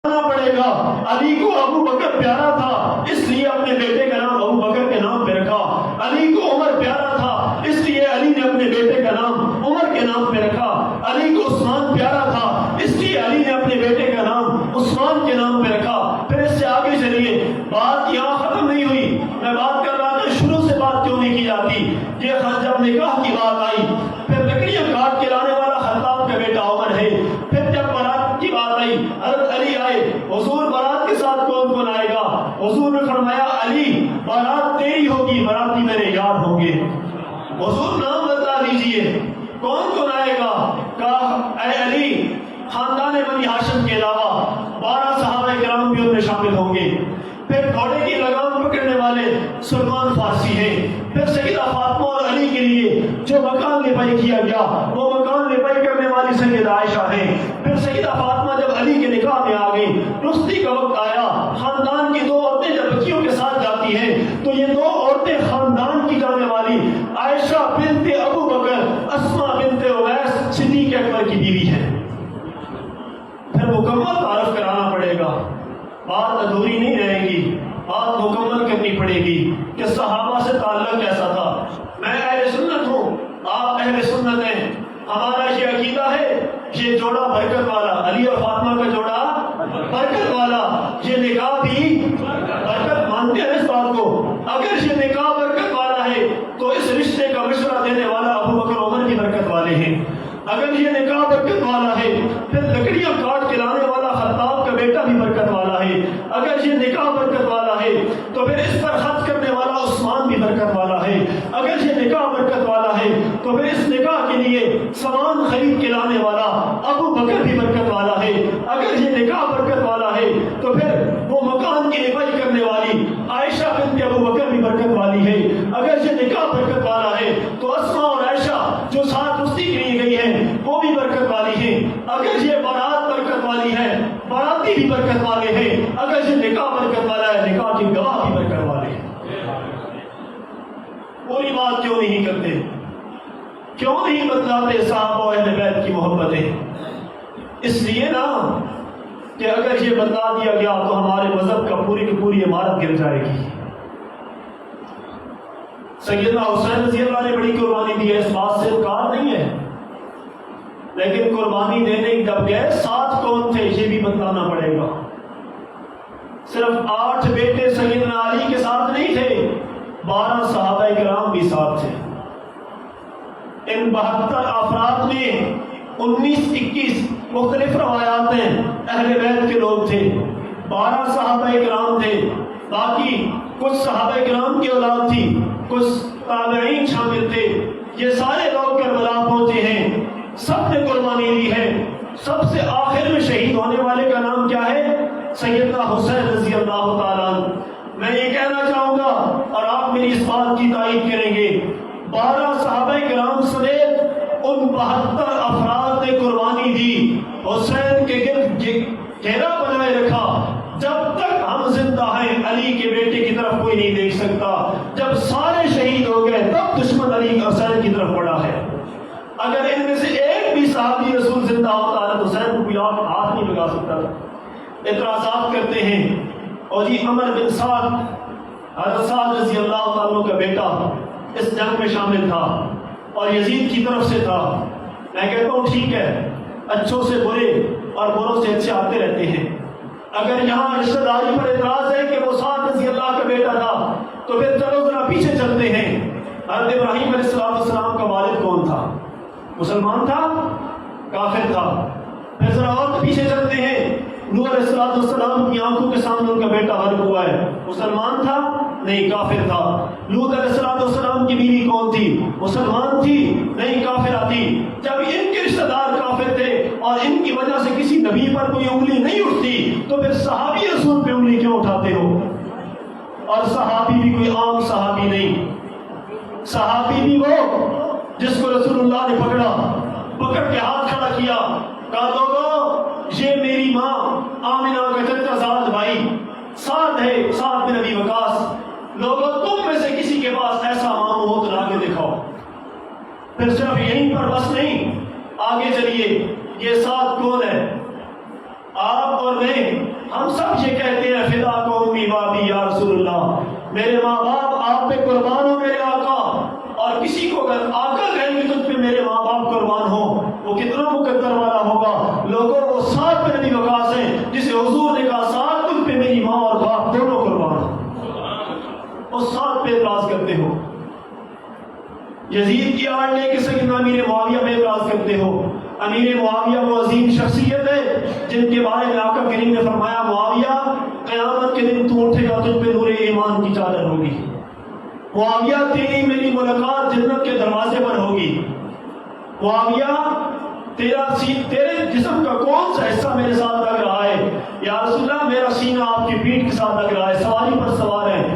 پڑے گا۔ علی کو ابو بکر پیارا تھا اس لیے اپنے بیٹے کا نام ابو بکر کے نام پہ رکھا۔ علی کو عمر پیارا تھا اس لیے علی نے اپنے بیٹے کا نام عمر کے نام پہ رکھا۔ علی کو عثمان پیارا تھا اس لیے علی نے اپنے بیٹے کا نام عثمان کے نام پہ رکھا۔ پھر اس سے آگے چلیے، بات یہاں ختم نہیں ہوئی، میں بات کر رہا تھا شروع سے بات کیوں نہیں کی جاتی۔ یہ جب نکاح کی بات آئی، پھر لکڑیاں کاٹ کے لانے والا خطاب کا بیٹا عمر ہے۔ پھر جب بارات کی بات آئی، حضرت علی آئے، حضور بارات کے ساتھ کون کون آئے گا؟ حضور نے فرمایا علی بارات تیری ہوگی، باراتی میرے یار ہوں گے۔ حضور نام بتا دیجئے کون کون آئے گا؟ کہا اے علی خاندان بنی ہاشم کے علاوہ 12 صحابہ کرام بھی ان میں شامل ہوں گے۔ پھر گھوڑے کی لگام پکڑنے والے سلمان فارسی ہیں۔ پھر سیدہ فاطمہ اور علی کے لیے جو مکان نپائی کیا گیا وہ مکان نپائی کرنے والی سیدہ عائشہ ہیں۔ پھر سیدہ فاطمہ جب علی کے نکاح میں آ گئی، رخصتی کا وقت آیا، خاندان کی 2 عورتیں جب بچیوں کے ساتھ جاتی ہیں تو یہ 2 عورتیں خاندان کی جانے والی عائشہ بنت ابو بکر، اسماء بنت اویس صدیق اکبر کی بیوی ہیں۔ پھر مکمل تعارف کرانا پڑے گا، بات ادھوری نہیں رہے گی، بات مکمل کرنی پڑے گی کہ صحابہ سے تعلق کیسا تھا۔ میں اہل سنت ہوں، آپ اہل سنت ہیں، ہمارا یہ عقیدہ ہے یہ جوڑا برکت والا، علی اور فاطمہ کا جوڑا برکت والا، یہ نکاح بھی برکت مانتے ہیں اس بات کو۔ اگر یہ نکاح برکت والا ہے تو اس رشتے کا مشورہ دینے والا ابو بکر عمر بھی برکت والے ہیں۔ اگر یہ نکاح برکت والا ہے پھر لکڑیاں کاٹ کے لانے والا خطاب کا بیٹا بھی برکت والا ہے۔ اگر یہ نکاح برکت والا ہے تو پھر اس پر خط کرنے والا عثمان بھی برکت والا ہے۔ اگر یہ نکاح برکت والا ہے تو پھر اس نکاح کے لیے سامان خرید کے لانے والا ابو بکر بھی برکت والا ہے۔ اگر یہ نکاح برکت والا ہے تو پھر وہ مکان کی نپائی کرنے والی عائشہ بنت ابو بکر بھی برکت والی ہے۔ اگر یہ نکاح برکت والا ہے تو اسماء اور عائشہ جو ساتھ رخصتی کے لیے گئی ہیں وہ بھی برکت والی ہیں۔ اگر یہ بارات برکت والی ہے باراتی بھی برکت والے ہیں۔ اگر یہ نکاح برکت والا ہے نکاح کی گواہ بھی برکت والے ہیں۔ پوری بات کیوں نہیں کرتے؟ کیوں نہیں بتلاتے صحابہ و اہل بیت کی محبتیں؟ اس لیے نا کہ اگر یہ بتا دیا گیا تو ہمارے مذہب کا پوری کی پوری عمارت گر جائے گی۔ سیدنا حسین رضی اللہ نے بڑی قربانی دی ہے، اس بات سے انکار نہیں ہے، لیکن قربانی دینے جب گئے ساتھ کون تھے یہ بھی بتانا پڑے گا۔ صرف 8 بیٹے سیدنا علی کے ساتھ نہیں تھے، 12 صحابہ کرام بھی ساتھ تھے۔ ان 72 افراد میں 19-21 مختلف روایات ہیں، اہل بیت کے لوگ تھے، 12 صحابہ کرام تھے، باقی کچھ صحابہ کرام کی اولاد تھی، کچھ تابعین شامل تھے۔ یہ سارے لوگ کربلا پہنچے ہیں، سب نے قربانی دی ہے۔ سب سے آخر میں شہید ہونے والے کا نام کیا ہے؟ سیدنا حسین رضی اللہ تعالیٰ عنہ۔ میں یہ کہنا چاہوں گا اور آپ میری اس بات کی تائید کریں گے، 12 صحابہ کرام سمیت ان 72 افراد نے قربانی دی، حسین کے گرد گھیرا بنائے رکھا۔ جب تک ہم زندہ ہیں علی کے بیٹے کی طرف کوئی نہیں دیکھ سکتا، جب سارے شہید ہو گئے تب دشمن علی حسین کی طرف بڑھا ہے۔ اگر ان میں سے ایک بھی صحابی رسول زندہ ہوتا ہے تو حسین کو کوئی ہاتھ نہیں لگا سکتا تھا۔ اعتراضات کرتے ہیں اور جی عمر بن سعد، حضرت سعد رضی اللہ عنہ کا بیٹا اس جنگ میں شامل تھا اور یزید کی طرف سے تھا۔ میں کہتا ہوں ٹھیک ہے، اچھوں سے برے اور بروں سے اچھے آتے رہتے ہیں۔ اگر یہاں رشتہ داری پر اعتراض ہے کہ وہ سعد رضی اللہ کا بیٹا تھا تو پھر چلو ذرا پیچھے چلتے ہیں۔ حضرت ابراہیم علیہ السلام کا والد کون تھا؟ مسلمان تھا؟ کافر تھا؟ پھر ذرا اور پیچھے چلتے ہیں، نوح علیہ السلام کی آنکھوں کے سامنے ان کا بیٹا غرق ہوا ہے، مسلمان تھا؟ نہیں، کافر تھا۔ لوط علیہ السلام کی بیوی کون تھی؟ مسلمان تھی؟ نہیں، کافرہ تھی۔ جب ان کے رشتہ دار کافر تھے اور ان کی وجہ سے کسی نبی پر کوئی انگلی نہیں اٹھتی تو پھر صحابی رسول پہ انگلی کیوں اٹھاتے ہو؟ اور صحابی بھی کوئی عام صحابی نہیں، صحابی بھی وہ جس کو رسول اللہ نے پکڑ کے ہاتھ کھڑا کیا، کہا لوگو یہ میری ماں آمنہ کا چچا سعد بھائی سعد ہے، سعد بن ابی وقاص، لوگو تم میں سے کسی کے پاس ایسا ماموں ہو تو لا کے دکھاؤ۔ پھر صرف یہیں پر بس نہیں، آگے چلیے، یہ سعد کون ہے؟ آپ اور میں ہم سب یہ کہتے ہیں فدا کو امی بابی یا رسول اللہ، میرے ماں باپ آپ پہ قربان ہو میرے آقا. اور کسی کو اگر آقا کہیں گے تجھ پہ میرے ماں باپ قربان ہو، وہ کتنا مقدر والا ہوگا. لوگوں وہ ساتھ پہ نبی وقاص ہیں جسے حضور نے کہا ساتھ تجھ پہ میری ماں اور باپ دونوں قربان ہو، وہ ساتھ پہ اعتراض کرتے ہو. یزید کی آڑ لے کے سیدنا امیر معاویہ پہ اعتراض کرتے ہو. امیر معاویہ وہ عظیم شخصیت ہے جن کے بارے میں آقا کریم نے فرمایا معاویہ قیامت کے دن تو اٹھے گا تجھ پہ نور ایمان کی چادر ہوگی. معاویہ تیری میری ملاقات جنت کے دروازے پر ہوگی. معاویہ تیرے جسم کا کون سا حصہ میرے ساتھ لگ رہا ہے؟ یا رسول اللہ میرا سینہ آپ کی پیٹھ کے ساتھ لگ رہا ہے، سواری پر سوار ہے.